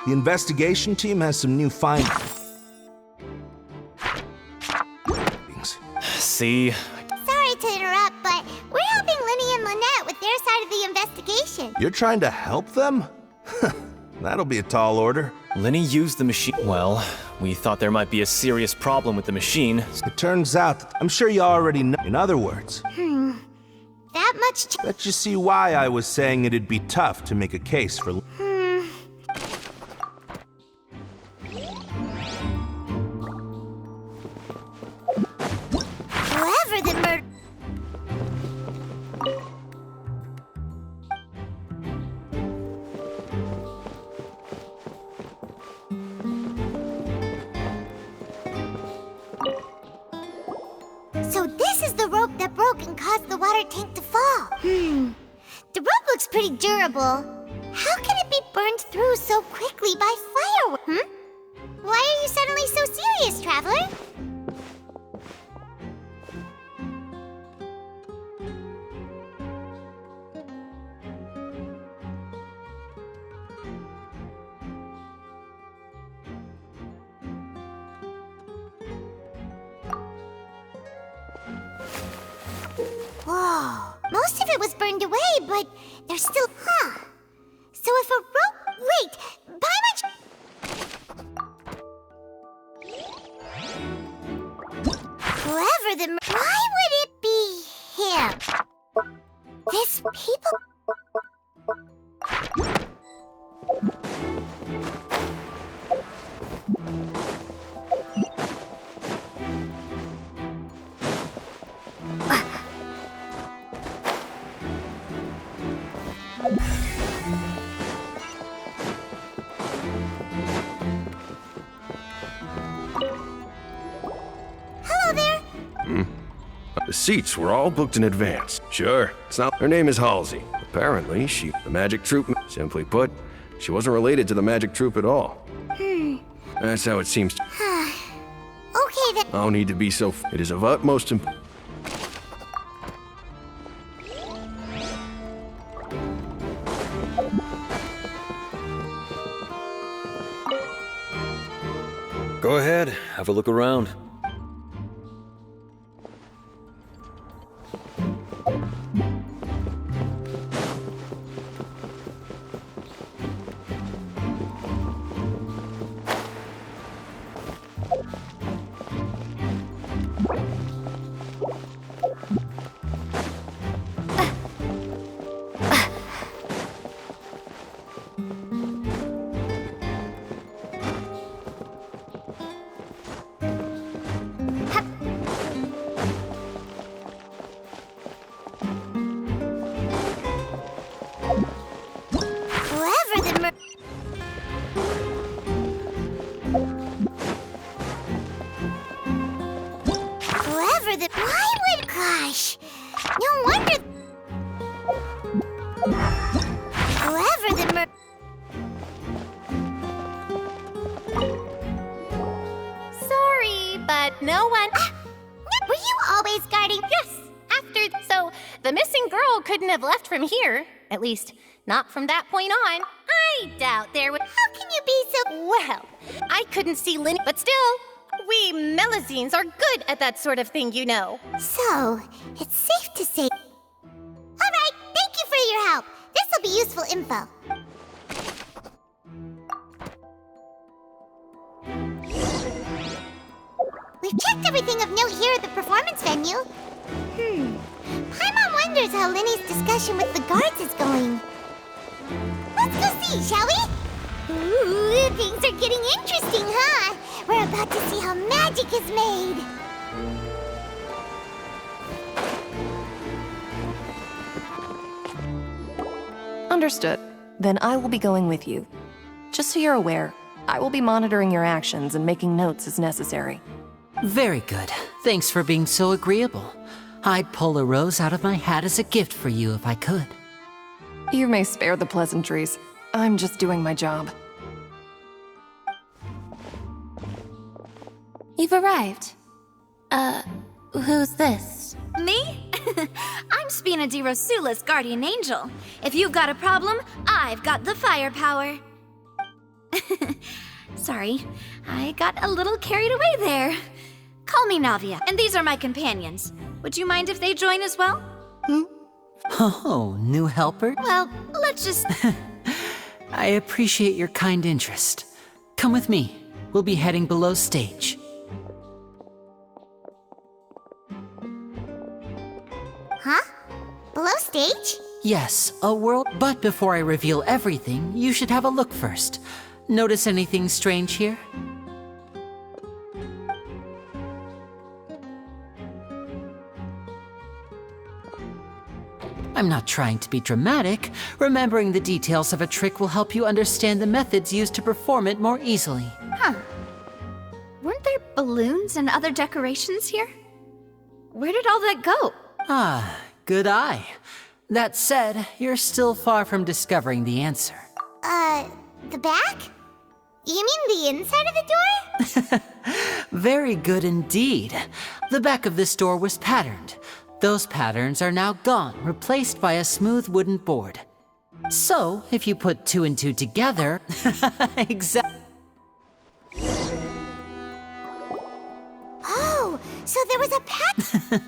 The investigation team has some new findings. See? Sorry to interrupt, but we're helping Linny and Lynette with their side of the investigation. You're trying to help them? That'll be a tall order. Linny used the machine. Well, we thought there might be a serious problem with the machine. It turns out that I'm sure you already know. In other words, That much let you see why I was saying it'd be tough to make a case for. Whoever the murder... So this is the rope that broke and caused the water tank to fall. The rope looks pretty durable. How can it be burned through so quickly by fireworks? Why are you suddenly so serious, Traveler? Whoa, most of it was burned away, but there's still... So if a rope... Wait, Paimon... Whoever the... Why would it be him? This people... Hello there. The seats were all booked in advance. Sure, it's not. Her name is Halsey. Apparently, the magic troupe. Simply put, she wasn't related to the magic troupe at all. That's how it seems. Okay then. No need to be so. It is of utmost importance. Go ahead, have a look around. Why would... Gosh, no wonder... Whoever the Sorry, but no one... Were you always guarding... Yes, so the missing girl couldn't have left from here. At least, not from that point on. I doubt there would... How can you be so... Well, I couldn't see Linny, but still, we Melazines are good at that sort of thing, you know. So, it's safe to say... Alright, thank you for your help. This'll be useful info. We've checked everything of note here at the performance venue. Paimon wonders how Linny's discussion with the guards is going. Let's go see, shall we? Ooh, things are getting interesting, huh? We're about to see how magic is made. Understood. Then I will be going with you. Just so you're aware, I will be monitoring your actions and making notes as necessary. Very good. Thanks for being so agreeable. I'd pull a rose out of my hat as a gift for you if I could. You may spare the pleasantries. I'm just doing my job. You've arrived. Who's this? Me? I'm Spina di Rosula's guardian angel. If you've got a problem, I've got the firepower. Sorry, I got a little carried away there. Call me Navia, and these are my companions. Would you mind if they join as well? Oh, new helper? Well, let's just... I appreciate your kind interest. Come with me. We'll be heading below stage. Huh? Below stage? Yes, a world. But before I reveal everything, you should have a look first. Notice anything strange here? I'm not trying to be dramatic. Remembering the details of a trick will help you understand the methods used to perform it more easily. Huh. Weren't there balloons and other decorations here? Where did all that go? Ah, good eye. That said, you're still far from discovering the answer. The back? You mean the inside of the door? Very good indeed. The back of this door was patterned. Those patterns are now gone, replaced by a smooth wooden board. So, if you put 2 and 2 together... exactly. Oh, so there was a pattern.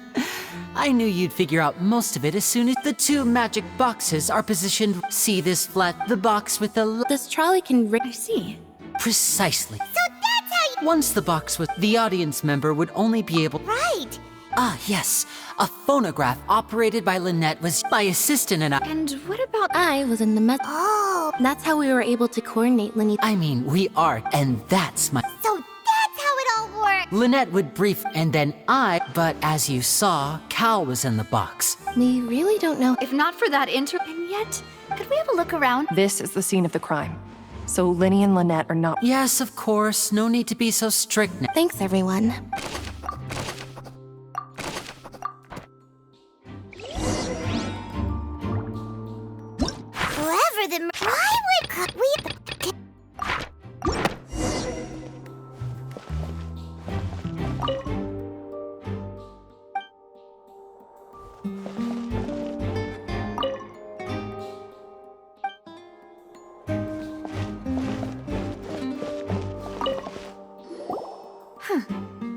I knew you'd figure out most of it as soon as the 2 magic boxes are positioned. See this flat, the box with the... This trolley can I see. Precisely. So that's how you... Once the box was... The audience member would only be able... Right. Ah, yes. A phonograph operated by Lynette was my assistant and I... And what about... I was in the mess. Oh, That's how we were able to coordinate Linny. I mean, we are, and that's my... so that's how it all works. Lynette would brief, and then I... But as you saw, Cal was in the box. We really don't know. If not for that And yet, could we have a look around? This is the scene of the crime. So Linny and Lynette are not... Yes, of course. No need to be so strict now. Thanks, everyone. Whoever the... Why would we...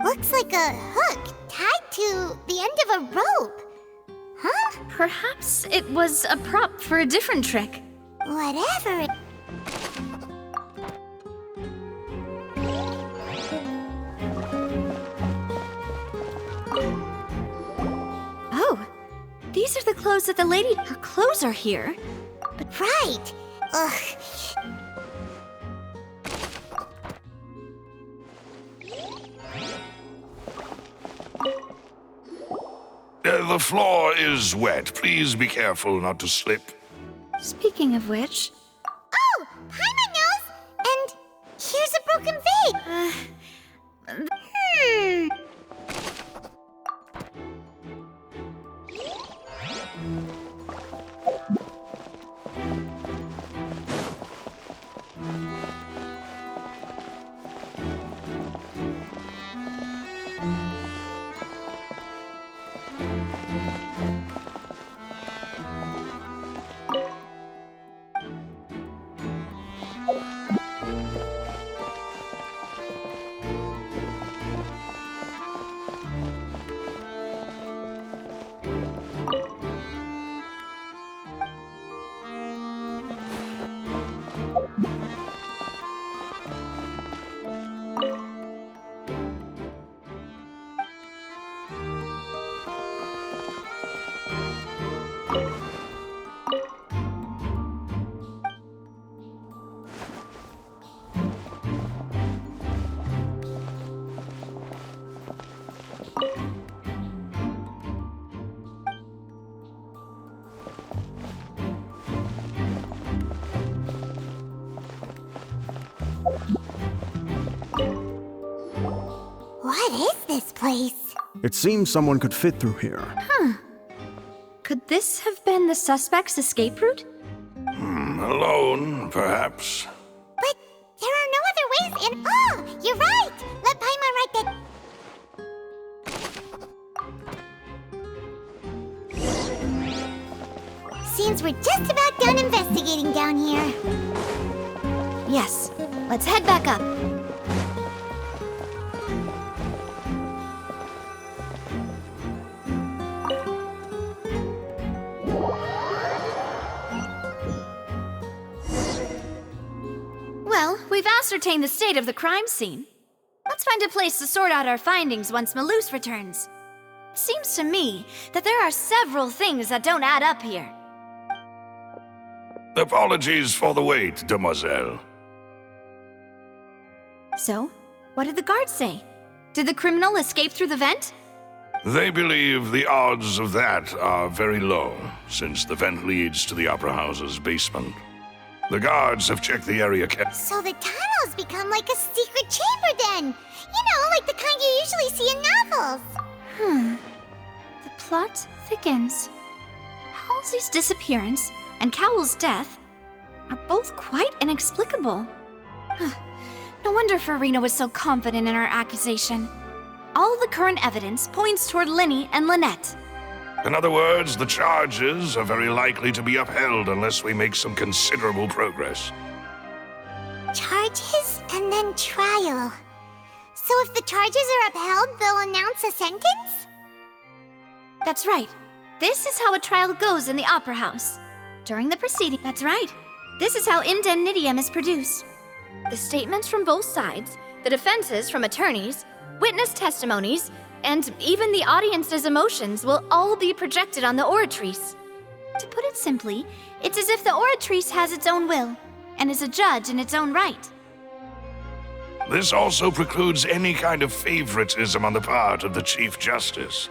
Looks like a hook tied to the end of a rope. Huh? Perhaps it was a prop for a different trick. Whatever it... Oh, these are the clothes that the lady... Her clothes are here. But right. Ugh. The floor is wet. Please be careful not to slip. Speaking of which... Oh, Paimon knows! And here's a broken vase. What is this place? It seems someone could fit through here. Could this have been the suspect's escape route? Alone, perhaps. But there are no other ways in. Oh, you're right! Let Paimon write that. Seems we're just about done investigating down here. Yes. Let's head back up. Well, we've ascertained the state of the crime scene. Let's find a place to sort out our findings once Malus returns. It seems to me that there are several things that don't add up here. Apologies for the wait, demoiselle. So, what did the guards say? Did the criminal escape through the vent? They believe the odds of that are very low, since the vent leads to the Opera House's basement. The guards have checked the area So the tunnels become like a secret chamber then! You know, like the kind you usually see in novels! The plot thickens. Halsey's disappearance and Cowell's death are both quite inexplicable. No wonder Farina was so confident in her accusation. All the current evidence points toward Linny and Lynette. In other words, the charges are very likely to be upheld unless we make some considerable progress. Charges and then trial. So if the charges are upheld, they'll announce a sentence? That's right. This is how a trial goes in the Opera House. During the proceeding, that's right. This is how indemnitium is produced. The statements from both sides, the defenses from attorneys, witness testimonies, and even the audience's emotions will all be projected on the oratrice. To put it simply, it's as if the oratrice has its own will, and is a judge in its own right. This also precludes any kind of favoritism on the part of the Chief Justice.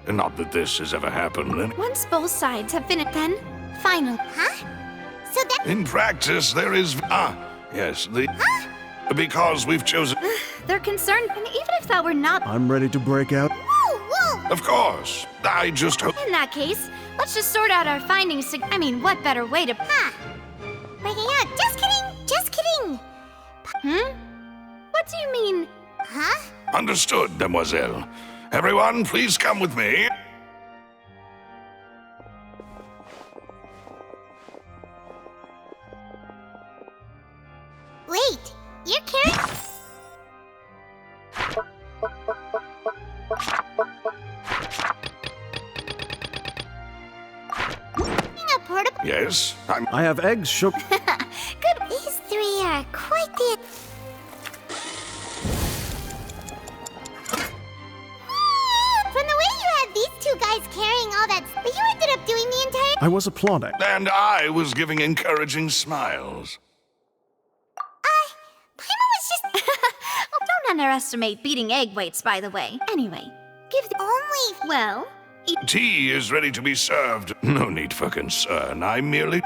Not that this has ever happened. Once both sides have finished, then, final. Huh? So that... In practice, there is... yes, the... Huh? Because we've chosen... They're concerned, and even if that were not... I'm ready to break out. Whoa, whoa! Of course. I just hope... In that case, let's just sort out our findings to... I mean, what better way to... Huh. Breaking out. Just kidding! Just kidding! What do you mean? Huh? Understood, demoiselle. Everyone, please come with me. Wait, you're carrying... a portable... Yes, I have eggs shook. Good. These three are quite the... From the way you had these two guys carrying all that... But you ended up doing the entire... I was applauding. and I was giving encouraging smiles. Paimon was just... Don't underestimate beating egg weights, by the way. Anyway, give the... Only... Well, Tea is ready to be served. No need for concern. I merely...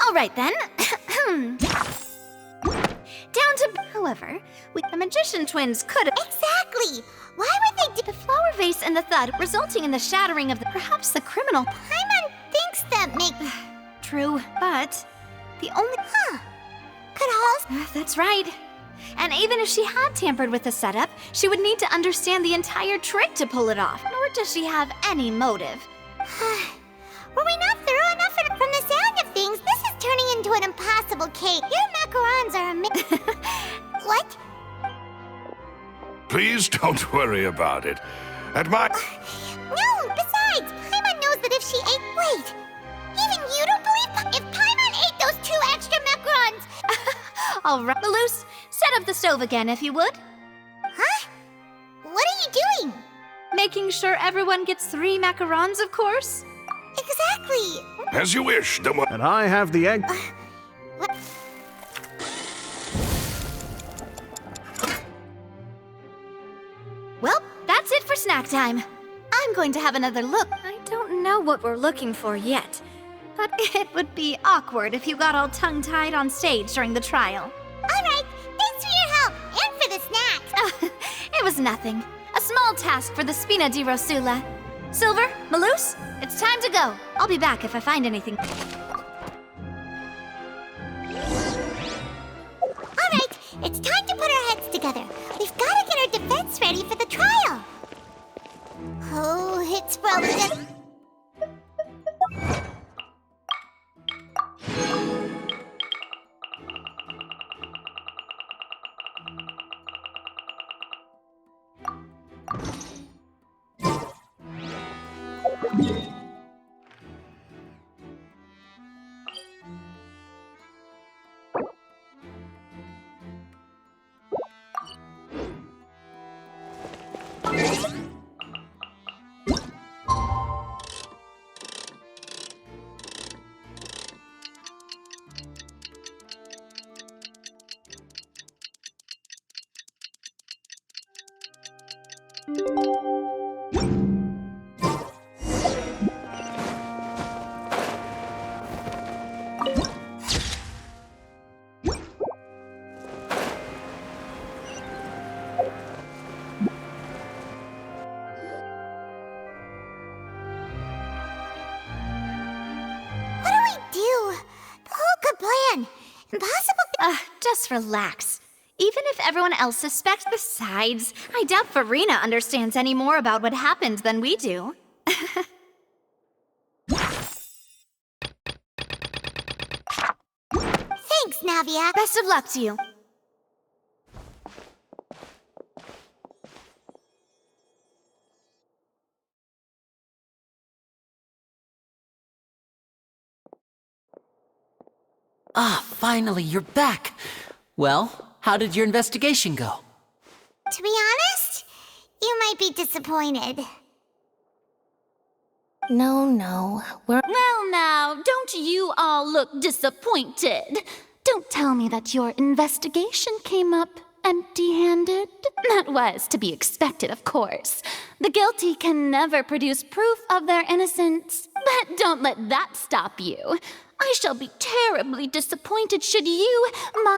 all right then. Down to... However, the magician twins could have... Exactly! Why would they do... The flower vase and the thud, resulting in the shattering of the... Perhaps the criminal... Paimon thinks that make... True, but... The only... Huh. Could Halls... That's right. And even if she had tampered with the setup, she would need to understand the entire trick to pull it off. Nor does she have any motive. Were we not thorough enough from the sound of things? This is turning into an impossible cake. Your macarons are What? Please don't worry about it. At my... No, besides, Paimon knows that if she ate... Wait, even you don't believe... If Paimon ate those 2 extra macarons... All right, Malus, set up the stove again if you would. Huh? What are you doing? Making sure everyone gets 3 macarons, of course. Exactly. As you wish, demoiselle. And I have the egg. What? Well, that's it for snack time. I'm going to have another look. I don't know what we're looking for yet, but it would be awkward if you got all tongue-tied on stage during the trial. All right, thanks for your help and for the snack. It was nothing. A small task for the Spina di Rosula. Silver, Malus, it's time to go. I'll be back if I find anything. All right, it's time to put our heads together. We've got to get our defense ready for the trial. Oh, it's probably gonna... What do we do? The whole good plan. Impossible. Just relax. Even if everyone else suspects, besides, I doubt Farina understands any more about what happened than we do. Thanks, Navia. Best of luck to you. Finally, you're back. Well, how did your investigation go? To be honest, you might be disappointed. No, we're... Well, now, don't you all look disappointed? Don't tell me that your investigation came up empty-handed. That was to be expected, of course. The guilty can never produce proof of their innocence. But don't let that stop you. I shall be terribly disappointed should you,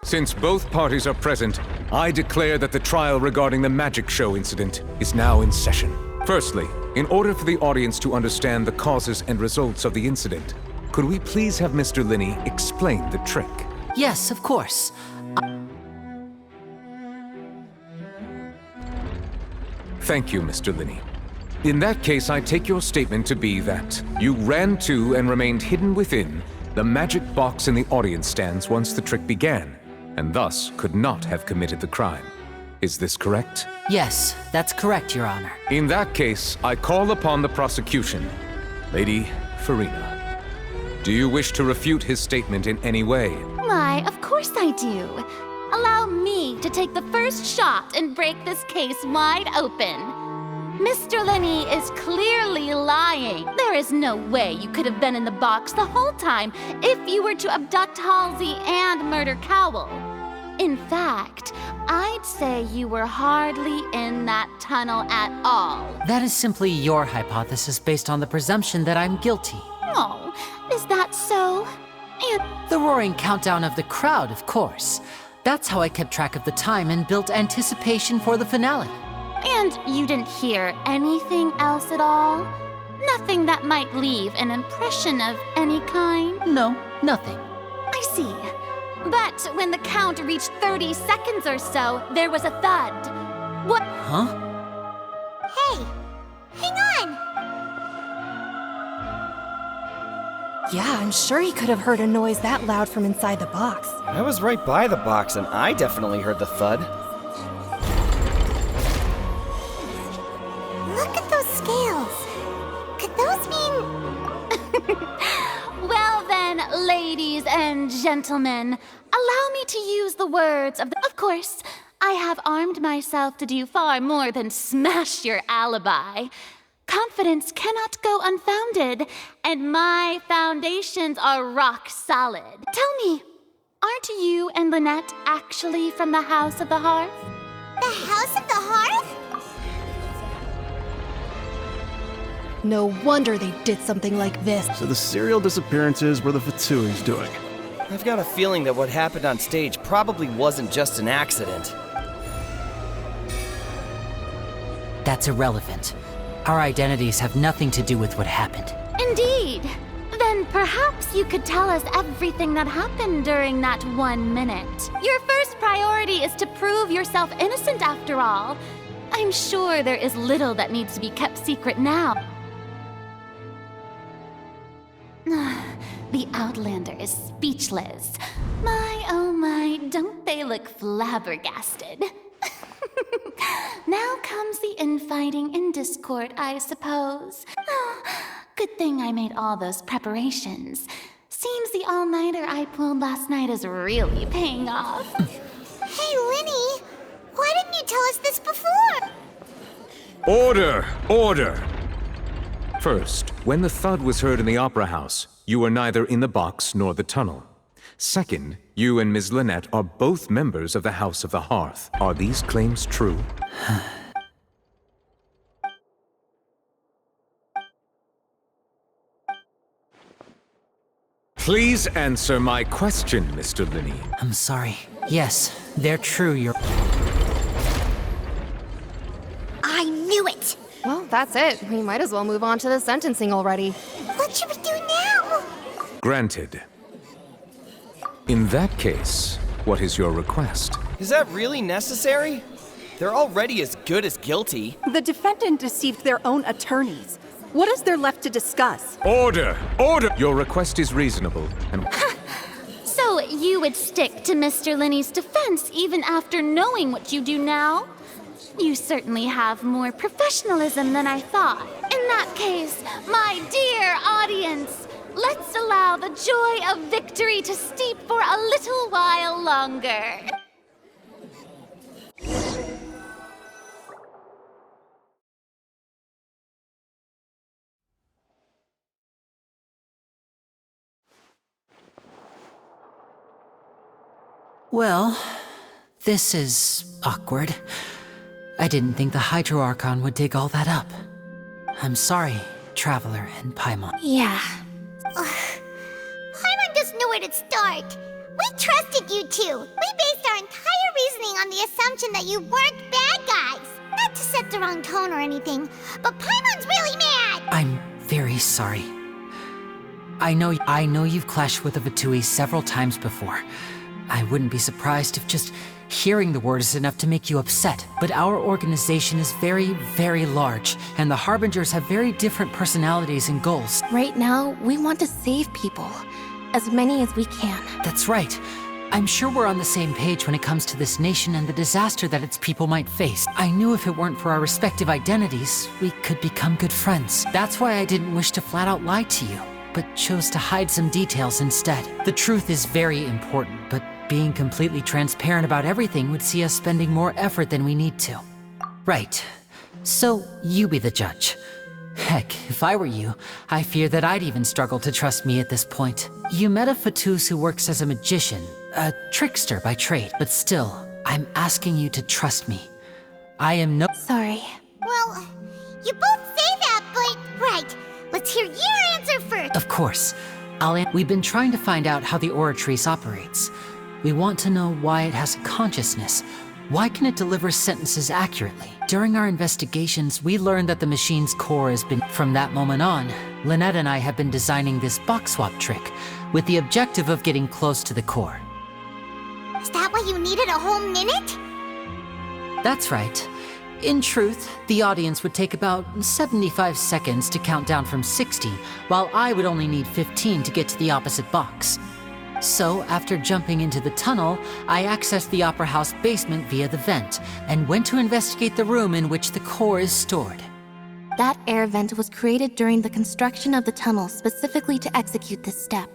Since both parties are present, I declare that the trial regarding the magic show incident is now in session. Firstly, in order for the audience to understand the causes and results of the incident, could we please have Mr. Linney explain the trick? Yes, of course. Thank you, Mr. Linney. In that case, I take your statement to be that you ran to and remained hidden within the magic box in the audience stands once the trick began, and thus could not have committed the crime. Is this correct? Yes, that's correct, Your Honor. In that case, I call upon the prosecution. Lady Farina, do you wish to refute his statement in any way? Why, of course I do. Allow me to take the first shot and break this case wide open. Mr. Linney is clearly lying. There is no way you could have been in the box the whole time if you were to abduct Halsey and murder Cowell. In fact, I'd say you were hardly in that tunnel at all. That is simply your hypothesis based on the presumption that I'm guilty. Oh, is that so? And The roaring countdown of the crowd, of course. That's how I kept track of the time and built anticipation for the finale. And you didn't hear anything else at all? Nothing that might leave an impression of any kind? No, nothing. I see. But when the count reached 30 seconds or so, there was a thud. What? Huh? Hey, hang on. Yeah, I'm sure he could have heard a noise that loud from inside the box. I was right by the box and I definitely heard the thud. Look at those scales. Could those mean... Well then, ladies and gentlemen, allow me to use the words of the... Of course, I have armed myself to do far more than smash your alibi. Confidence cannot go unfounded, and my foundations are rock solid. Tell me, aren't you and Lynette actually from the House of the Hearth? The House of the Hearth? No wonder they did something like this. So the serial disappearances were the Fatsui's doing. I've got a feeling that what happened on stage probably wasn't just an accident. That's irrelevant. Our identities have nothing to do with what happened. Indeed. Then perhaps you could tell us everything that happened during that 1 minute. Your first priority is to prove yourself innocent after all. I'm sure there is little that needs to be kept secret now. The Outlander is speechless. My, oh my, don't they look flabbergasted? Now comes the infighting and discord, I suppose. Oh, good thing I made all those preparations. Seems the all-nighter I pulled last night is really paying off. Hey, Linny, why didn't you tell us this before? Order! Order! First, when the thud was heard in the Opera House, you were neither in the box nor the tunnel. Second, you and Ms. Lynette are both members of the House of the Hearth. Are these claims true? Please answer my question, Mr. Linney. I'm sorry. Yes, they're true. I knew it! Well, that's it. We might as well move on to the sentencing already. What should we do now? Granted. In that case, what is your request? Is that really necessary? They're already as good as guilty. The defendant deceived their own attorneys. What is there left to discuss? Order! Order! Your request is reasonable, and So you would stick to Mr. Linney's defense even after knowing what you do now? You certainly have more professionalism than I thought. In that case, my dear audience, let's allow the joy of victory to steep for a little while longer. Well, this is awkward. I didn't think the Hydro Archon would dig all that up. I'm sorry, Traveler and Paimon. Yeah. Paimon doesn't know where to start. We trusted you two. We based our entire reasoning on the assumption that you weren't bad guys. Not to set the wrong tone or anything, but Paimon's really mad! I'm very sorry. I know you've clashed with the Vitui several times before. I wouldn't be surprised if just hearing the word is enough to make you upset. But our organization is very, very large, and the Harbingers have very different personalities and goals. Right now, we want to save people. As many as we can. That's right. I'm sure we're on the same page when it comes to this nation and the disaster that its people might face. I knew if it weren't for our respective identities, we could become good friends. That's why I didn't wish to flat out lie to you, but chose to hide some details instead. The truth is very important, but being completely transparent about everything would see us spending more effort than we need to. Right. So, you be the judge. Heck, if I were you, I fear that I'd even struggle to trust me at this point. You met a Fatus who works as a magician, a trickster by trade, but still, I'm asking you to trust me. I am no— Sorry. Well, you both say that, but right. Let's hear your answer first. Of course. We've been trying to find out how the Oratrice operates. We want to know why it has a consciousness. Why can it deliver sentences accurately? During our investigations, we learned that the machine's core has been— From that moment on, Lynette and I have been designing this box swap trick, with the objective of getting close to the core. Is that why you needed a whole minute? That's right. In truth, the audience would take about 75 seconds to count down from 60, while I would only need 15 to get to the opposite box. So, after jumping into the tunnel, I accessed the Opera House basement via the vent, and went to investigate the room in which the core is stored. That air vent was created during the construction of the tunnel specifically to execute this step.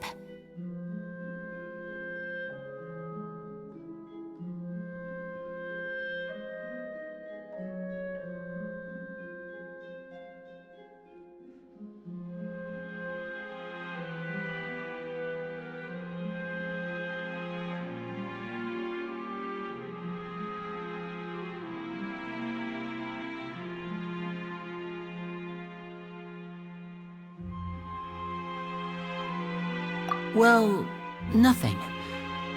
Well, nothing.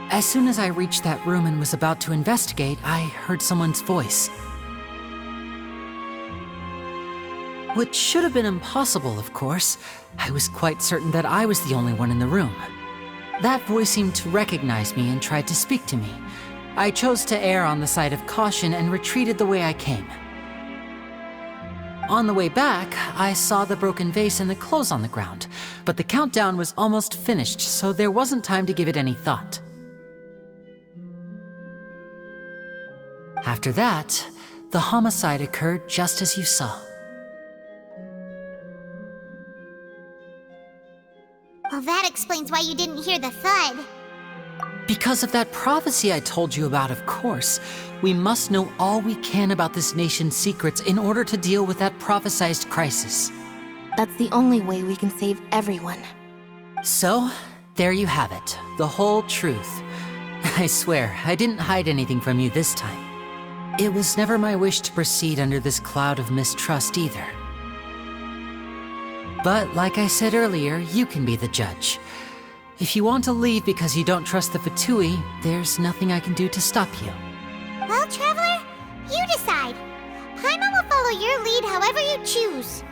As soon as I reached that room and was about to investigate, I heard someone's voice. Which should have been impossible, of course. I was quite certain that I was the only one in the room. That voice seemed to recognize me and tried to speak to me. I chose to err on the side of caution and retreated the way I came. On the way back, I saw the broken vase and the clothes on the ground, but the countdown was almost finished, so there wasn't time to give it any thought. After that, the homicide occurred just as you saw. Well, that explains why you didn't hear the thud. Because of that prophecy I told you about, of course. We must know all we can about this nation's secrets in order to deal with that prophesized crisis. That's the only way we can save everyone. So, there you have it. The whole truth. I swear, I didn't hide anything from you this time. It was never my wish to proceed under this cloud of mistrust either. But like I said earlier, you can be the judge. If you want to leave because you don't trust the Fatui, there's nothing I can do to stop you. Well, Traveler, you decide. Paimon will follow your lead however you choose.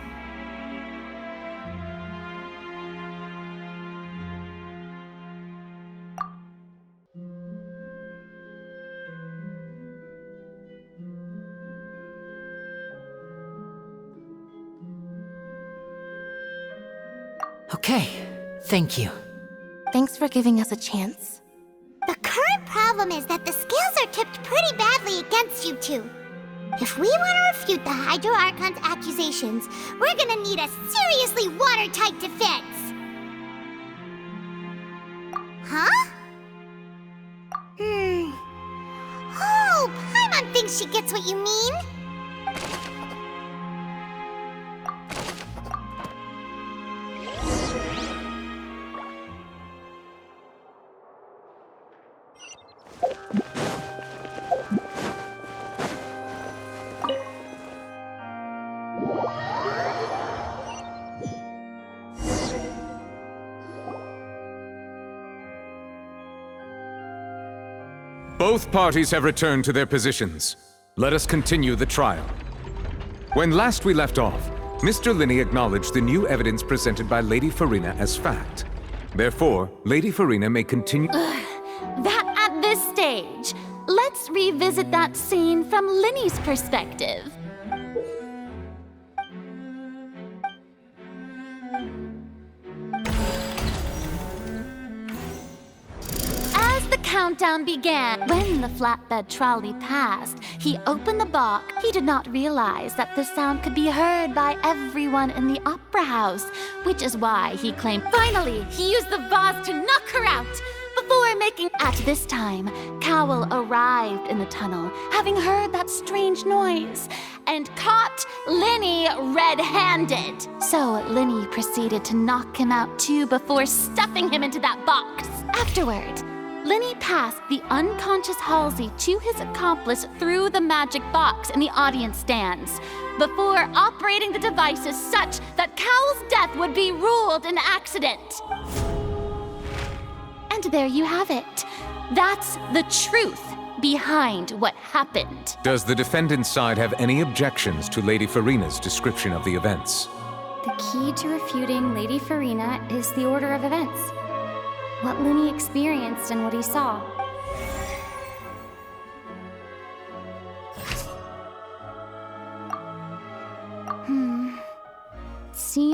Okay, thank you. Thanks for giving us a chance. The current problem is that the scales are tipped pretty badly against you two. If we want to refute the Hydro Archon's accusations, we're gonna need a seriously watertight defense. Huh? Oh, Paimon thinks she gets what you mean. Both parties have returned to their positions. Let us continue the trial. When last we left off, Mr. Linney acknowledged the new evidence presented by Lady Farina as fact. Therefore, Lady Farina may continue— That at this stage, let's revisit that scene from Linney's perspective. As the countdown began, when the flatbed trolley passed, he opened the box. He did not realize that the sound could be heard by everyone in the opera house, which is why he claimed finally he used the vase to knock her out. Before making— At this time, Cowell arrived in the tunnel, having heard that strange noise, and caught Linney red-handed. So Linney proceeded to knock him out too before stuffing him into that box. Afterward, Linney passed the unconscious Halsey to his accomplice through the magic box in the audience stands, before operating the devices such that Cowell's death would be ruled an accident. And there you have it. That's the truth behind what happened. Does the defendant's side have any objections to Lady Farina's description of the events? The key to refuting Lady Farina is the order of events. What Linney experienced and what he saw. See?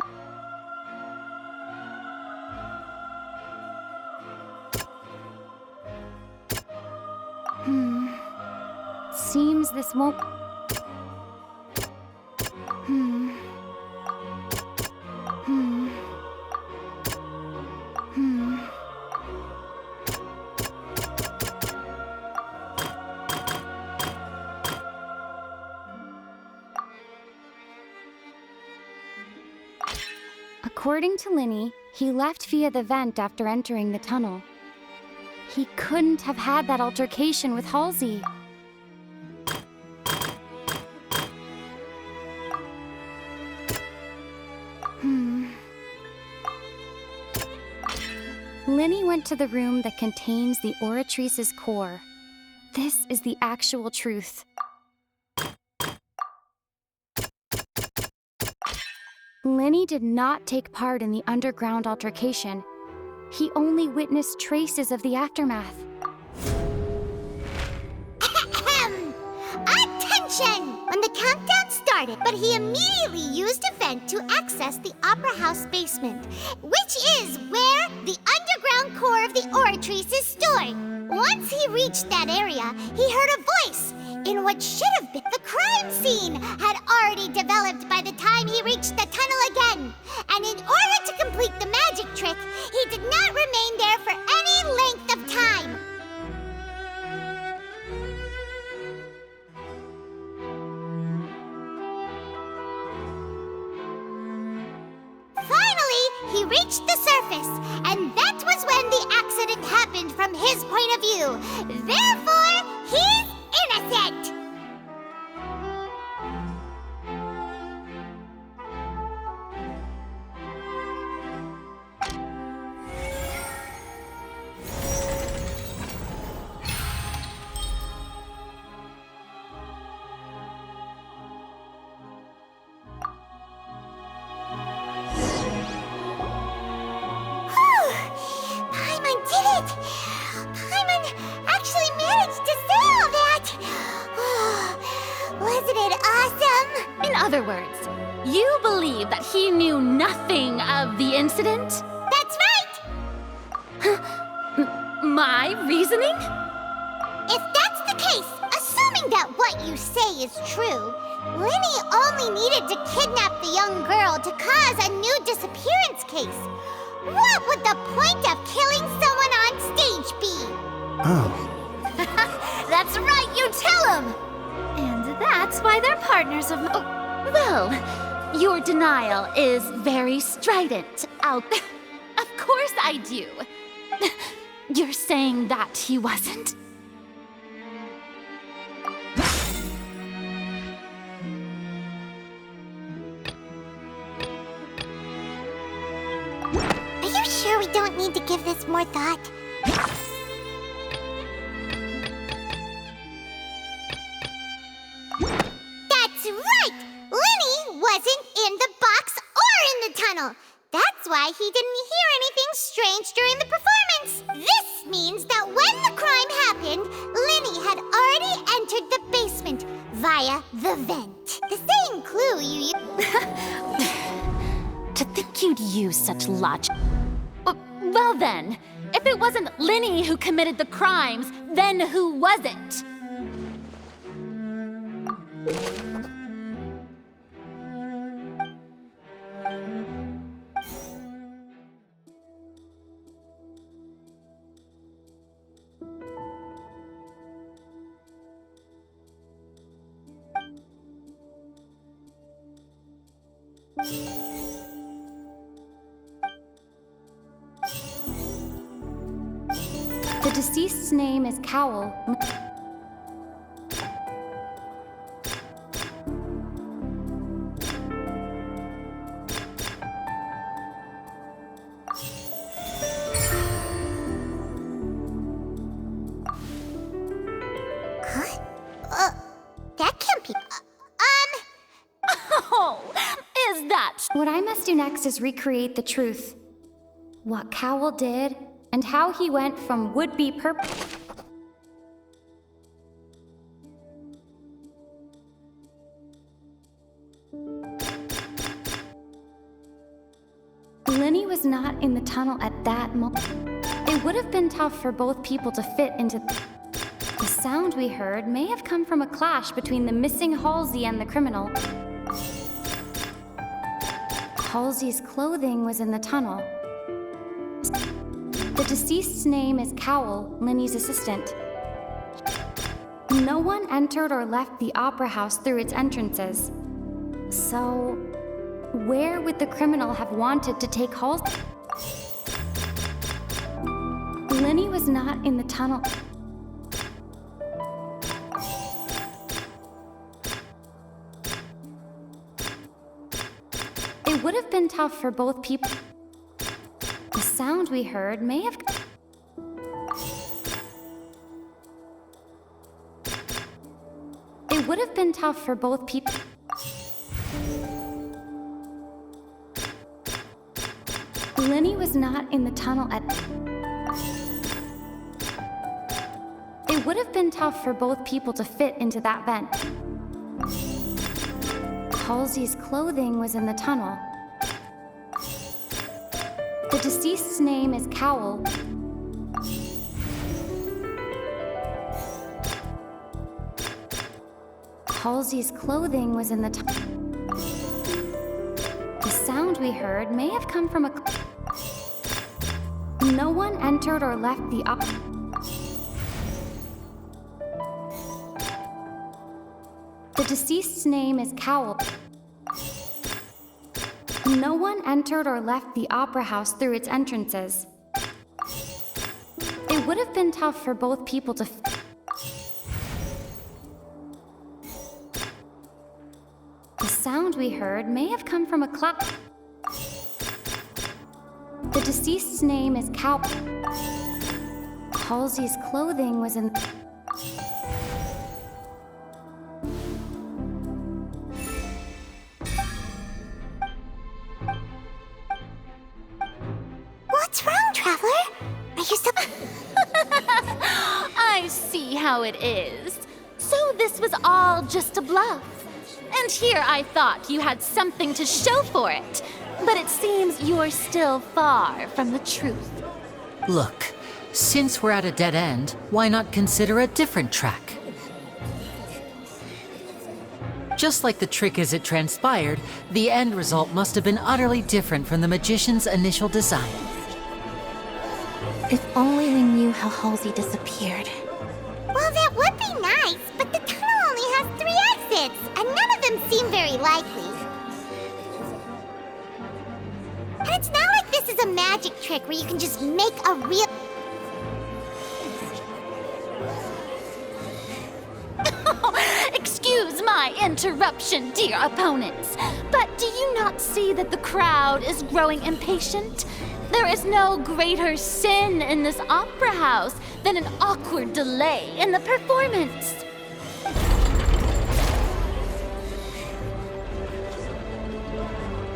Seems this won't... According to Linney, he left via the vent after entering the tunnel. He couldn't have had that altercation with Halsey. Linney went to the room that contains the Oratrice's core. This is the actual truth. Linney did not take part in the underground altercation. He only witnessed traces of the aftermath. Attention! When the countdown started, but he immediately used a vent to access the Opera House basement, which is where the underground core of the Oratrice is stored. Once he reached that area, he heard a voice in what should have been the crime scene had already developed by the time he reached the tunnel again. And in order to complete the magic trick, he did not remain there for any length of time. Finally, he reached the surface, and that was when the accident happened from his point of view. Therefore, he's innocent! other words, you believe that he knew nothing of the incident? That's right! My reasoning? If that's the case, assuming that what you say is true, Lenny only needed to kidnap the young girl to cause a new disappearance case. What would the point of killing someone on stage be? Oh. That's right, you tell him! And that's why they're partners of... Well, your denial is very strident. Of course I do. You're saying that he wasn't? Are you sure we don't need to give this more thought? That's right! Lenny wasn't in the box or in the tunnel. That's why he didn't hear anything strange during the performance. This means that when the crime happened, Lenny had already entered the basement via the vent. The same clue you To think you'd use such logic. Well then, if it wasn't Lenny who committed the crimes, then who was it? The deceased's name is Cowell. That can't be... Oh, is that... What I must do next is recreate the truth. What Cowell did, and how he went from would-be Lenny was not in the tunnel at that moment. It would have been tough for both people to fit into... The sound we heard may have come from a clash between the missing Halsey and the criminal. Halsey's clothing was in the tunnel. The deceased's name is Cowell, Lenny's assistant. No one entered or left the opera house through its entrances. So, where would the criminal have wanted to take Halsey? Lenny was not in the tunnel. It would have been tough for both people. The sound we heard may have... It would have been tough for both people. Lenny was not in the tunnel at... It would have been tough for both people to fit into that vent. Halsey's clothing was in the tunnel. The deceased's name is Cowell. Halsey's clothing was in the tunnel. The sound we heard may have come from a... No one entered or left the The deceased's name is Cowell. No one entered or left the opera house through its entrances. It would have been tough for both people to... The sound we heard may have come from a clap. The deceased's name is Cowell. Halsey's clothing was in... What's wrong, Traveler? Are you so... I see how it is. So this was all just a bluff. And here I thought you had something to show for it. But it seems you're still far from the truth. Look, since we're at a dead end, why not consider a different track? Just like the trick as it transpired, the end result must have been utterly different from the magician's initial design. If only we knew how Halsey disappeared. Well, that would be nice, but the tunnel only has 3 exits, and none of them seem very likely. And it's not like this is a magic trick where you can just make a real... Excuse my interruption, dear opponents, but do you not see that the crowd is growing impatient? There is no greater sin in this opera house than an awkward delay in the performance.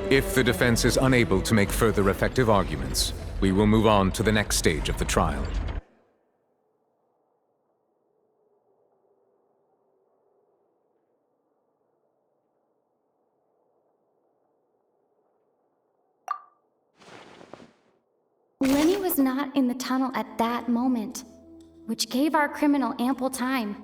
If the defense is unable to make further effective arguments, we will move on to the next stage of the trial. Lenny was not in the tunnel at that moment, which gave our criminal ample time.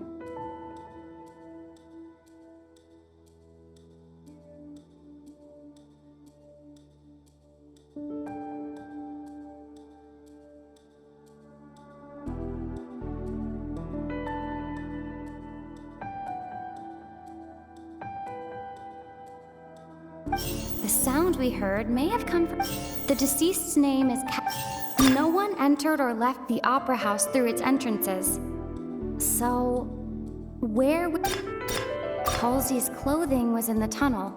The sound we heard may have come from... The deceased's name is No one entered or left the opera house through its entrances. So, where... Halsey's clothing was in the tunnel.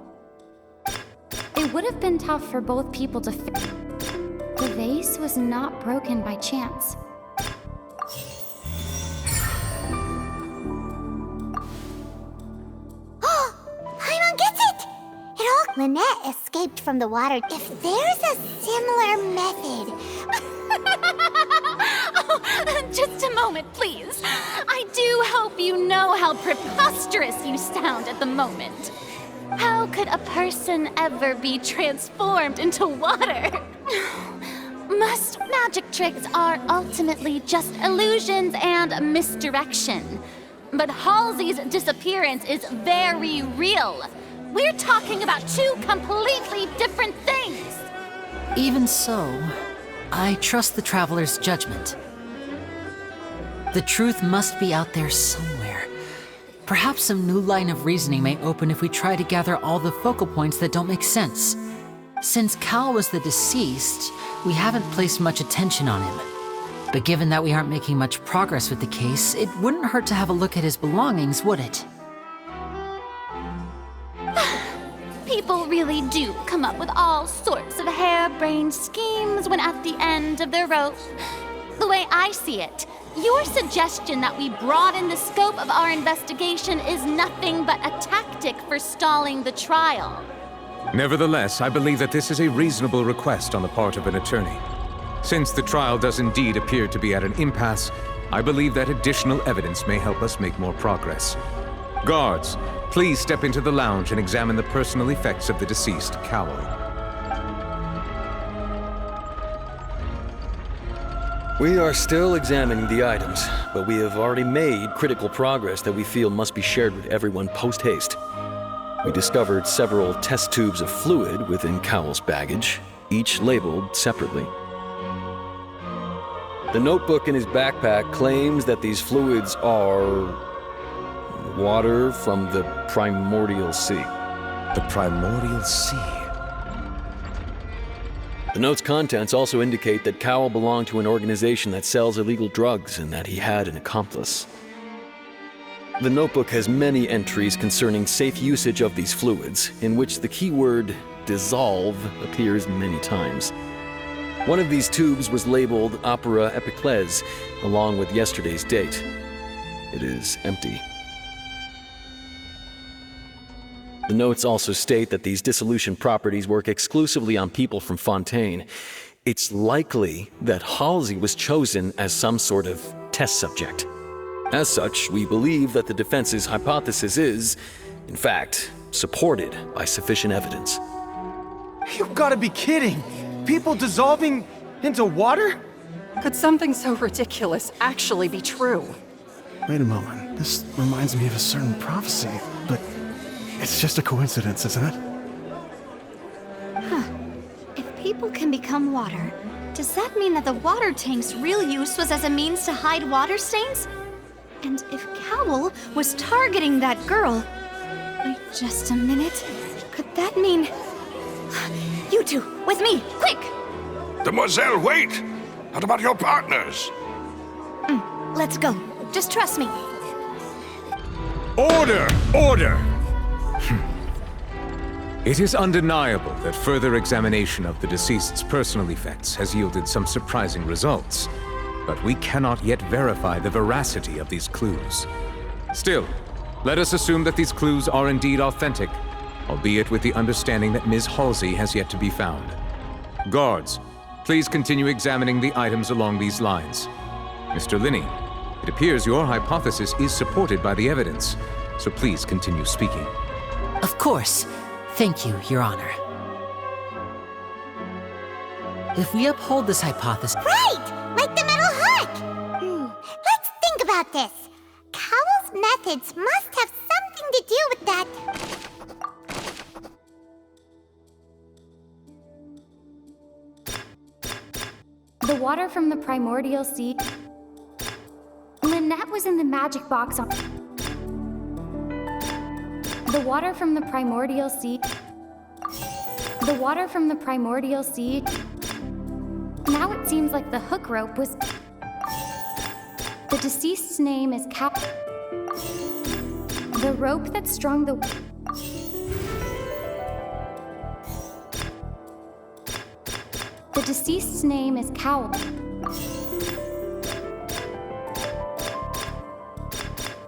It would have been tough for both people to The vase was not broken by chance. Lynette escaped from the water. If there's a similar method... Oh, just a moment, please. I do hope you know how preposterous you sound at the moment. How could a person ever be transformed into water? Most magic tricks are ultimately just illusions and misdirection. But Halsey's disappearance is very real. We're talking about 2 completely different things! Even so, I trust the Traveler's judgment. The truth must be out there somewhere. Perhaps some new line of reasoning may open if we try to gather all the focal points that don't make sense. Since Cal was the deceased, we haven't placed much attention on him. But given that we aren't making much progress with the case, it wouldn't hurt to have a look at his belongings, would it? People really do come up with all sorts of harebrained schemes when at the end of their rope. The way I see it, your suggestion that we broaden the scope of our investigation is nothing but a tactic for stalling the trial. Nevertheless, I believe that this is a reasonable request on the part of an attorney. Since the trial does indeed appear to be at an impasse, I believe that additional evidence may help us make more progress. Guards, please step into the lounge and examine the personal effects of the deceased Cowell. We are still examining the items, but we have already made critical progress that we feel must be shared with everyone post-haste. We discovered several test tubes of fluid within Cowell's baggage, each labeled separately. The notebook in his backpack claims that these fluids are water from the primordial sea. The primordial sea? The note's contents also indicate that Cowell belonged to an organization that sells illegal drugs and that he had an accomplice. The notebook has many entries concerning safe usage of these fluids, in which the keyword dissolve appears many times. One of these tubes was labeled Opera Epiclese, along with yesterday's date. It is empty. The notes also state that these dissolution properties work exclusively on people from Fontaine. It's likely that Halsey was chosen as some sort of test subject. As such, we believe that the defense's hypothesis is, in fact, supported by sufficient evidence. You've got to be kidding! People dissolving into water? Could something so ridiculous actually be true? Wait a moment. This reminds me of a certain prophecy, but it's just a coincidence, isn't it? Huh. If people can become water, does that mean that the water tank's real use was as a means to hide water stains? And if Cowl was targeting that girl... Wait just a minute. Could that mean... You two, with me, quick! Demoiselle, wait! What about your partners? Let's go. Just trust me. Order! Order! It is undeniable that further examination of the deceased's personal effects has yielded some surprising results, but we cannot yet verify the veracity of these clues. Still, let us assume that these clues are indeed authentic, albeit with the understanding that Ms. Halsey has yet to be found. Guards, please continue examining the items along these lines. Mr. Linney, it appears your hypothesis is supported by the evidence, so please continue speaking. Of course. Thank you, Your Honor. If we uphold this hypothesis... Right! Like the metal hook! Let's think about this. Cowell's methods must have something to do with that. The water from the primordial sea... Lynette was in the magic box on... The water from the primordial sea... The water from the primordial sea... Now it seems like the hook rope was... The deceased's name is Cap... The rope that strung the... The deceased's name is Cowl.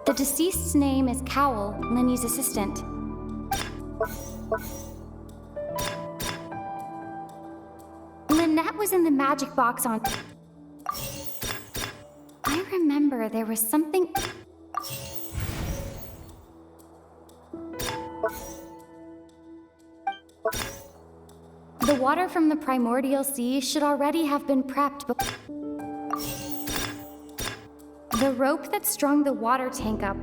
The deceased's name is Cowl, Linny's assistant. Lynette was in the magic box on... I remember there was something... The water from the primordial sea should already have been prepped, but... The rope that strung the water tank up...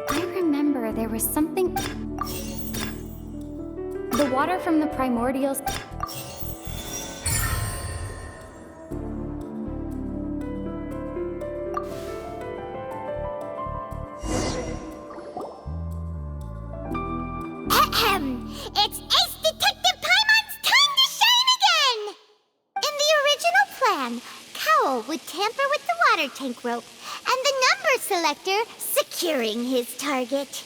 I remember there was something... The water from the primordial... It's Ace Detective Paimon's time to shine again! In the original plan, Cowl would tamper with the water tank rope and the number selector securing his target.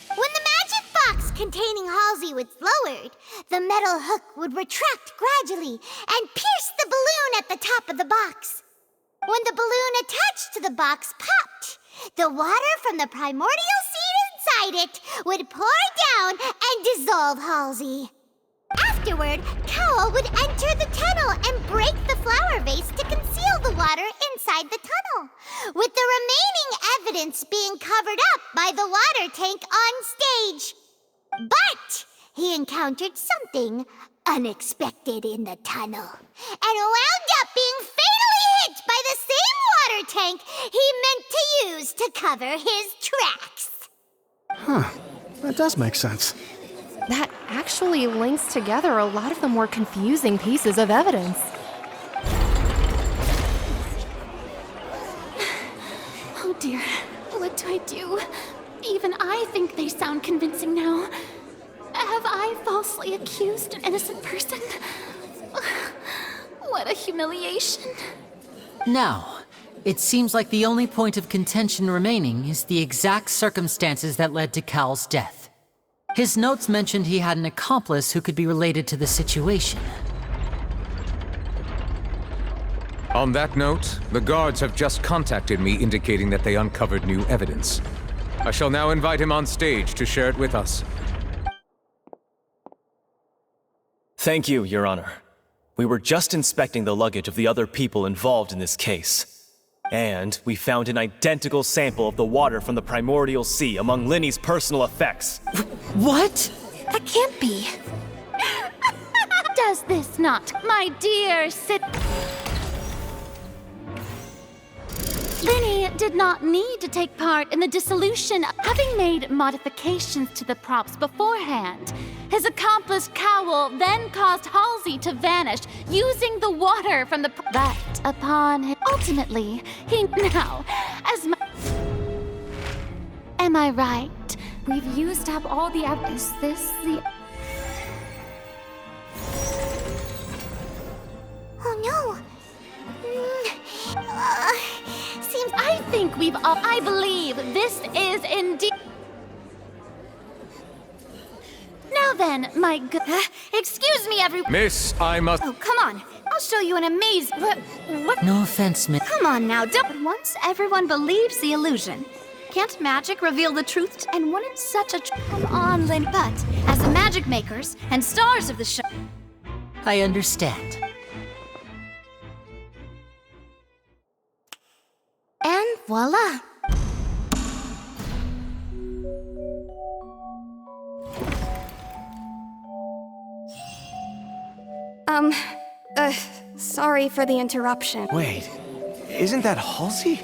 When the magic box containing Halsey was lowered, the metal hook would retract gradually and pierce the balloon at the top of the box. When the balloon attached to the box popped, the water from the primordial seed inside it would pour down and dissolve Halsey. Afterward, Cowl would enter the tunnel and break the flower vase to conceal the water inside the tunnel, with the remaining evidence being covered up by the water tank on stage. But he encountered something unexpected in the tunnel and wound up being fatally hit by the same water tank he meant to use to cover his tracks. Huh. That does make sense. That actually links together a lot of the more confusing pieces of evidence. Oh dear, what do I do? Even I think they sound convincing now. Have I falsely accused an innocent person? What a humiliation. Now, it seems like the only point of contention remaining is the exact circumstances that led to Cowl's death. His notes mentioned he had an accomplice who could be related to the situation. On that note, the guards have just contacted me indicating that they uncovered new evidence. I shall now invite him on stage to share it with us. Thank you, Your Honor. We were just inspecting the luggage of the other people involved in this case. And we found an identical sample of the water from the primordial sea among Linny's personal effects. What? That can't be. Does this not, my dear Linny did not need to take part in the dissolution, having made modifications to the props beforehand. His accomplice Cowl then caused Halsey to vanish using the water from the but upon him. Ultimately, he now, Am I right? We've used up all the Is this the... Oh no! Seems I think we've all... I believe this is indeed... Now then, my good... Excuse me, everyone. Miss, I must... Oh, come on. I'll show you an amazing... What? No offense, Miss. Come on now, don't... Once everyone believes the illusion, can't magic reveal the truth? And wouldn't such a... Come on, Lynn. But, as the magic makers and stars of the show... I understand. And voila. Sorry for the interruption. Wait, isn't that Halsey?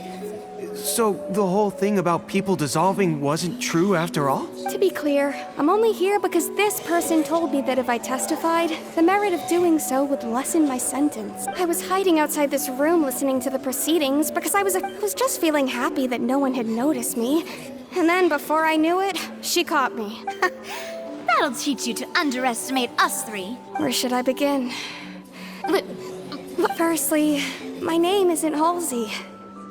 So the whole thing about people dissolving wasn't true after all? To be clear, I'm only here because this person told me that if I testified, the merit of doing so would lessen my sentence. I was hiding outside this room listening to the proceedings because I was just feeling happy that no one had noticed me. And then before I knew it, she caught me. That'll teach you to underestimate us three. Where should I begin? Firstly, my name isn't Halsey.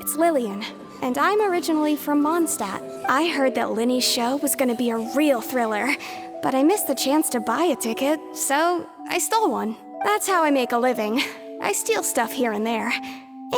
It's Lillian. And I'm originally from Mondstadt. I heard that Linny's show was gonna be a real thriller, but I missed the chance to buy a ticket, so I stole one. That's how I make a living. I steal stuff here and there.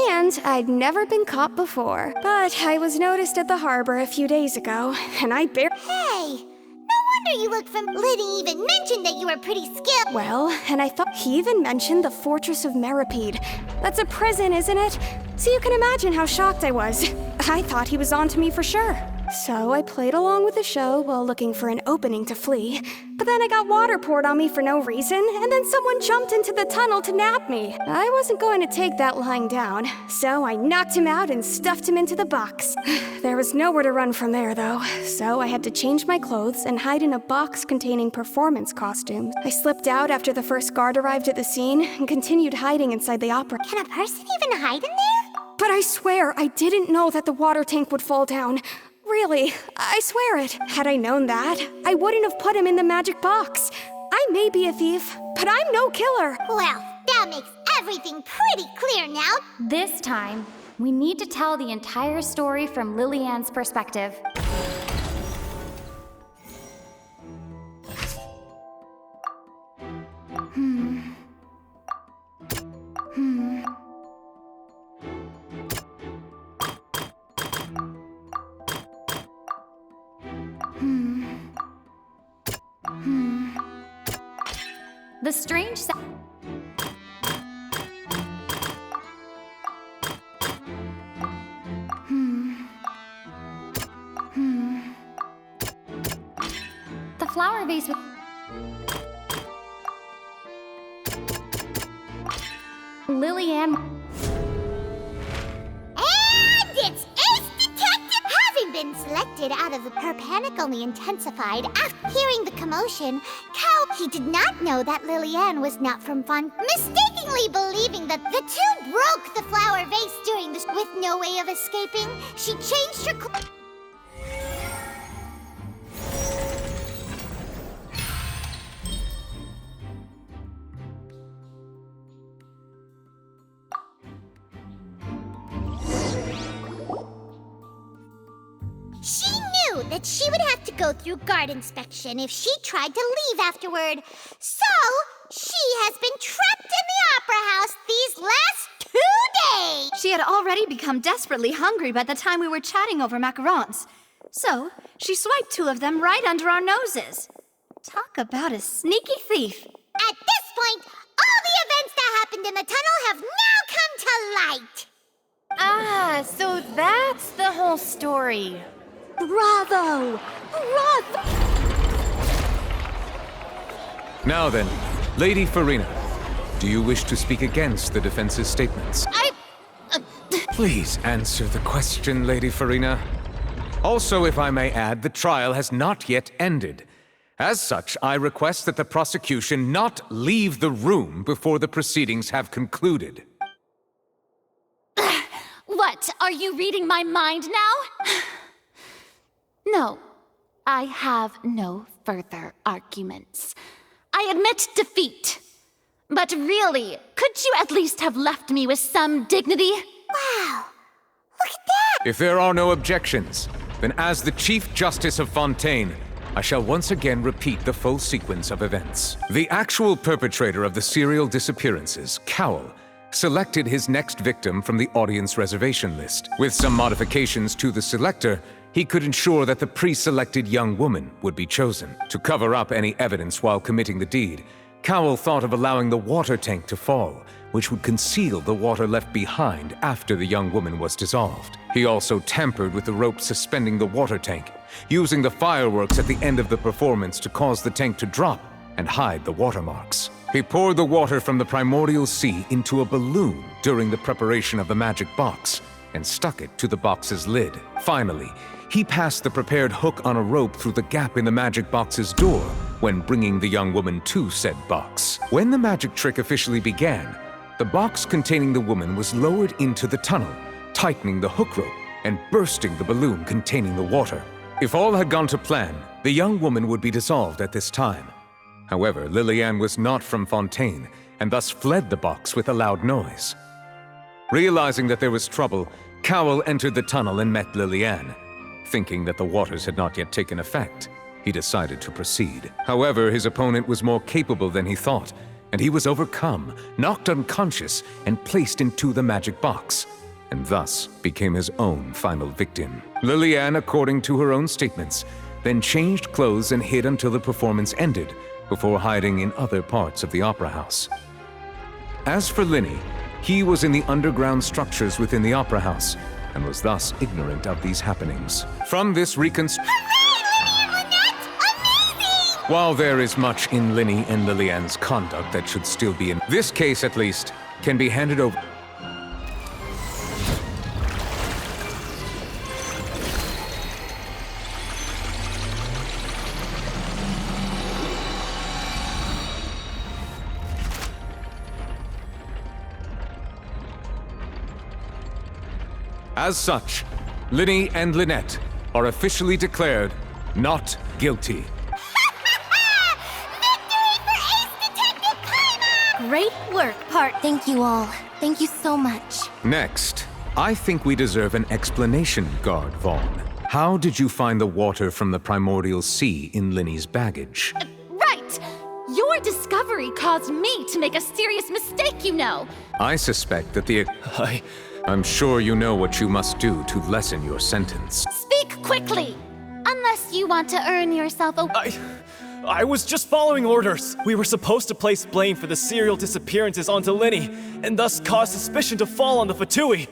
And I'd never been caught before, but I was noticed at the harbor a few days ago, and I barely... Hey! No wonder you look from... Liddy even mentioned that you were pretty skilled. Well, and I thought he even mentioned the Fortress of Meripede. That's a prison, isn't it? So you can imagine how shocked I was. I thought he was onto me for sure. So I played along with the show while looking for an opening to flee. But then I got water poured on me for no reason, and then someone jumped into the tunnel to nab me. I wasn't going to take that lying down, so I knocked him out and stuffed him into the box. There was nowhere to run from there, though, so I had to change my clothes and hide in a box containing performance costumes. I slipped out after the first guard arrived at the scene and continued hiding inside the opera. Can a person even hide in there? But I swear I didn't know that the water tank would fall down. Really, I swear it. Had I known that, I wouldn't have put him in the magic box. I may be a thief, but I'm no killer. Well, that makes everything pretty clear now. This time, we need to tell the entire story from Lillian's perspective. The strange The flower vase with Lillian. And it's Ace Detective! Having been selected out of her panic only intensified after hearing the commotion. He did not know that Lillian was not from Fun, mistakenly believing that the two broke the flower vase during this with no way of escaping. She changed her She knew that she would have to go through guard inspection if she tried to leave afterward. So, she has been trapped in the Opera House these last 2 days! She had already become desperately hungry by the time we were chatting over macarons. So, she swiped 2 of them right under our noses. Talk about a sneaky thief. At this story. Bravo! Bravo! Now then, Lady Farina, do you wish to speak against the defense's statements? Please answer the question, Lady Farina. Also, if I may add, the trial has not yet ended. As such, I request that the prosecution not leave the room before the proceedings have concluded. What, are you reading my mind now? No, I have no further arguments. I admit defeat. But really, could you at least have left me with some dignity? Wow, look at that! If there are no objections, then as the Chief Justice of Fontaine, I shall once again repeat the full sequence of events. The actual perpetrator of the serial disappearances, Cowell, selected his next victim from the audience reservation list. With some modifications to the selector, he could ensure that the pre-selected young woman would be chosen. To cover up any evidence while committing the deed, Cowell thought of allowing the water tank to fall, which would conceal the water left behind after the young woman was dissolved. He also tampered with the rope suspending the water tank, using the fireworks at the end of the performance to cause the tank to drop and hide the watermarks. He poured the water from the primordial sea into a balloon during the preparation of the magic box and stuck it to the box's lid. Finally, he passed the prepared hook on a rope through the gap in the magic box's door when bringing the young woman to said box. When the magic trick officially began, the box containing the woman was lowered into the tunnel, tightening the hook rope and bursting the balloon containing the water. If all had gone to plan, the young woman would be dissolved at this time. However, Lillian was not from Fontaine and thus fled the box with a loud noise. Realizing that there was trouble, Cowell entered the tunnel and met Lillian. Thinking that the waters had not yet taken effect, he decided to proceed. However, his opponent was more capable than he thought, and he was overcome, knocked unconscious, and placed into the magic box, and thus became his own final victim. Lillian, according to her own statements, then changed clothes and hid until the performance ended, before hiding in other parts of the opera house. As for Linny, he was in the underground structures within the opera house, and was thus ignorant of these happenings. From this reconstruction, while there is much in Linny and Lillian's conduct that should still be in this case at least, can be handed over. As such, Linny and Lynette are officially declared not guilty. Great work, Part. Thank you all. Thank you so much. Next, I think we deserve an explanation, Guard Vaughn. How did you find the water from the primordial sea in Linny's baggage? Right! Your discovery caused me to make a serious mistake, you know. I suspect that I'm sure you know what you must do to lessen your sentence. Speak quickly! Unless you want to earn yourself a... I was just following orders. We were supposed to place blame for the serial disappearances onto Linny, and thus cause suspicion to fall on the Fatui.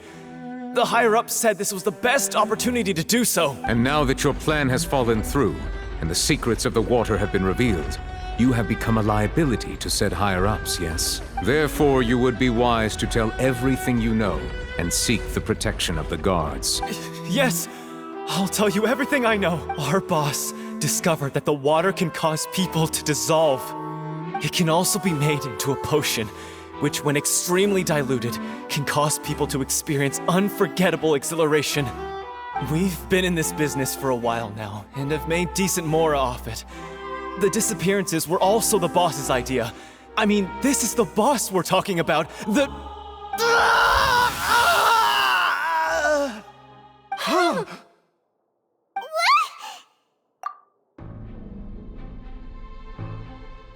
The higher-ups said this was the best opportunity to do so. And now that your plan has fallen through, and the secrets of the water have been revealed, you have become a liability to said higher-ups, yes? Therefore, you would be wise to tell everything you know, and seek the protection of the guards. Yes, I'll tell you everything I know. Our boss discovered that the water can cause people to dissolve. It can also be made into a potion, which when extremely diluted, can cause people to experience unforgettable exhilaration. We've been in this business for a while now, and have made decent more off it. The disappearances were also the boss's idea. I mean, this is the boss we're talking about.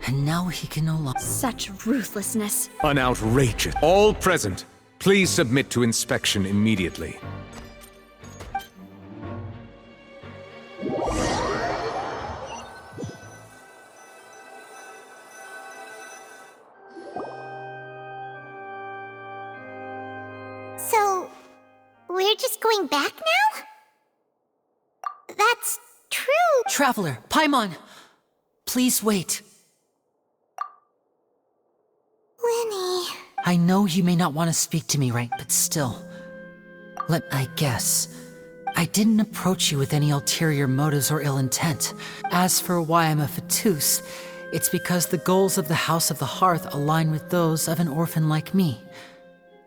And now he can no longer... Such ruthlessness. An outrageous. All present, please submit to inspection immediately. So, we're just going back now? Traveler, Paimon! Please wait. Lenny. I know you may not want to speak to me right, but still. I guess. I didn't approach you with any ulterior motives or ill intent. As for why I'm a Fatus, it's because the goals of the House of the Hearth align with those of an orphan like me.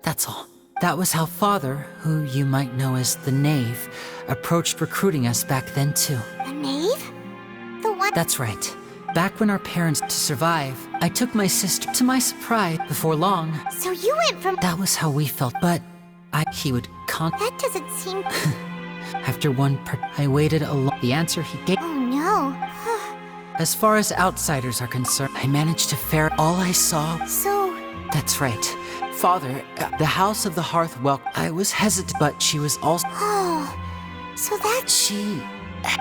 That's all. That was how Father, who you might know as the Knave, approached recruiting us back then too. The Knave? The one— That's right. Back when our parents to survive, I took my sister to my surprise before long. So you went from— That was how we felt, but he would That doesn't seem— After I waited a long— The answer he gave— Oh no. As far as outsiders are concerned, I managed to ferret all I saw. So— That's right. Father, the House of the Hearth I was hesitant, but she was also— Oh, so that—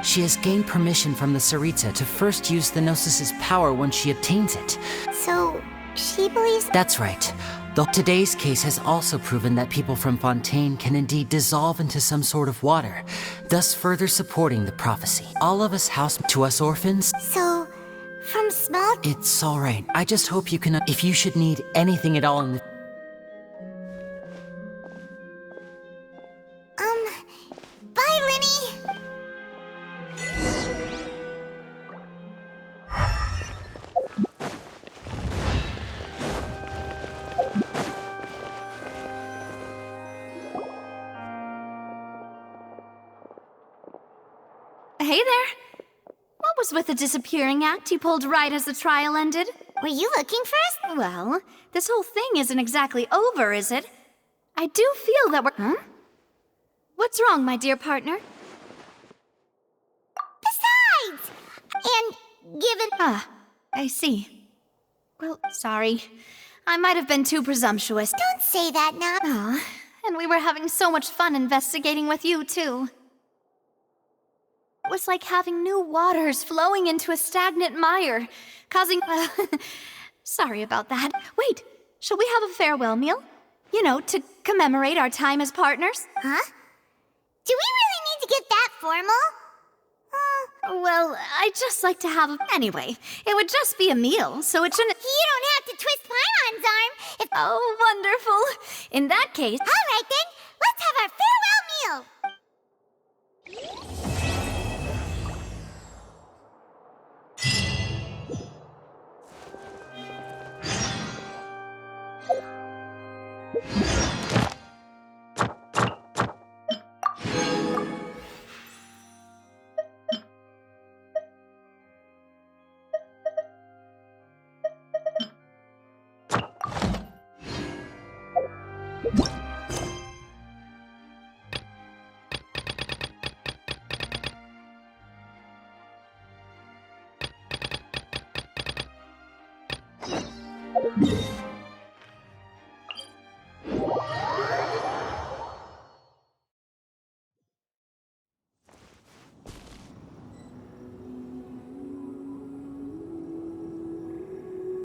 She has gained permission from the Sarita to first use the Gnosis' power when she obtains it. So, she believes— That's right. Though today's case has also proven that people from Fontaine can indeed dissolve into some sort of water, thus further supporting the prophecy. All of us to us orphans— So, from small— It's alright. I just hope you can— If you should need anything at all in the— Bye, Lenny! Hey there. What was with the disappearing act you pulled right as the trial ended? Were you looking for us? Well, this whole thing isn't exactly over, is it? I do feel that we're— Huh? What's wrong, my dear partner? Besides! And given— Ah, I see. Well, sorry. I might have been too presumptuous. Don't say that now. Aw, and we were having so much fun investigating with you, too. It was like having new waters flowing into a stagnant mire, causing— sorry about that. Wait, shall we have a farewell meal? You know, to commemorate our time as partners? Huh? Do we really need to get that formal? Well, I'd just like to have a— Anyway, it would just be a meal, so it shouldn't— You don't have to twist Paimon's arm if— Oh, wonderful. In that case— All right then, let's have our farewell meal! You